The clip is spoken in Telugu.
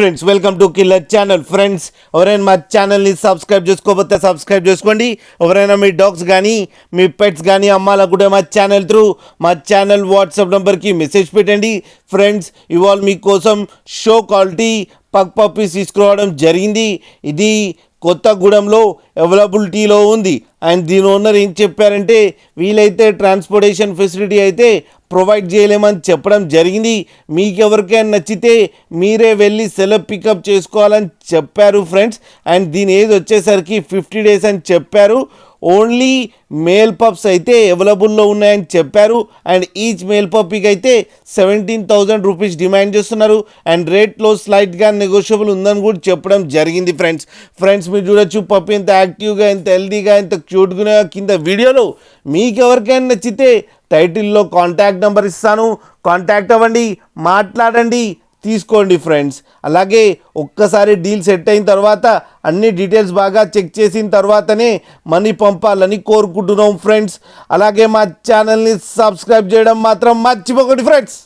Friends, welcome to killer channel. Friends, ఎవరైనా మా ఛానల్ని సబ్స్క్రైబ్ చేసుకోకపోతే సబ్స్క్రైబ్ చేసుకోండి. ఎవరైనా మీ డాగ్స్ కానీ మీ పెట్స్ కానీ అమ్మాలనుకుంటే మా ఛానల్ త్రూ మా ఛానల్ వాట్సాప్ నెంబర్కి మెసేజ్ పెట్టండి. ఫ్రెండ్స్, ఇవాళ మీకోసం షో క్వాలిటీ పగ్ పప్పీస్ తీసుకురావడం జరిగింది. ఇది కొత్తగూడెంలో అవైలబిలిటీలో ఉంది. అండ్ దీని ఓనర్ ఏం చెప్పారంటే, వీలైతే ట్రాన్స్పోర్టేషన్ ఫెసిలిటీ అయితే ప్రొవైడ్ చేయలేమని చెప్పడం జరిగింది. మీకు ఎవరికైనా నచ్చితే మీరే వెళ్ళి సెలవు పికప్ చేసుకోవాలని చెప్పారు ఫ్రెండ్స్. అండ్ దీని ఏజ్ వచ్చేసరికి 50 days అని చెప్పారు. ఓన్లీ మేల్ పప్స్ అయితే అవైలబుల్లో ఉన్నాయని చెప్పారు. అండ్ ఈచ్ మేల్ పప్పీకి అయితే 17,000 రూపీస్ డిమాండ్ చేస్తున్నారు. అండ్ రేట్లో స్లైట్గా నెగోషియబుల్ ఉందని కూడా చెప్పడం జరిగింది ఫ్రెండ్స్ మీరు చూడొచ్చు పప్పీ ఎంత యాక్టివ్గా, ఎంత హెల్తీగా, ఎంత క్యూట్గా కింద వీడియోలో. మీకు ఎవరికైనా నచ్చితే టైటిల్లో కాంటాక్ట్ నెంబర్ ఇస్తాను, కాంటాక్ట్ అవ్వండి, మాట్లాడండి, తీసుకోండి ఫ్రెండ్స్. అలాగే ఒక్కసారి డీల్ సెట్ అయిన తర్వాత అన్ని డీటెయిల్స్ బాగా చెక్ చేసిన తర్వాతనే మనీ పంపాలని కోరుకుంటున్నాం ఫ్రెండ్స్. అలాగే మా ఛానల్ని సబ్స్క్రైబ్ చేయడం మాత్రం మర్చిపోకండి ఫ్రెండ్స్.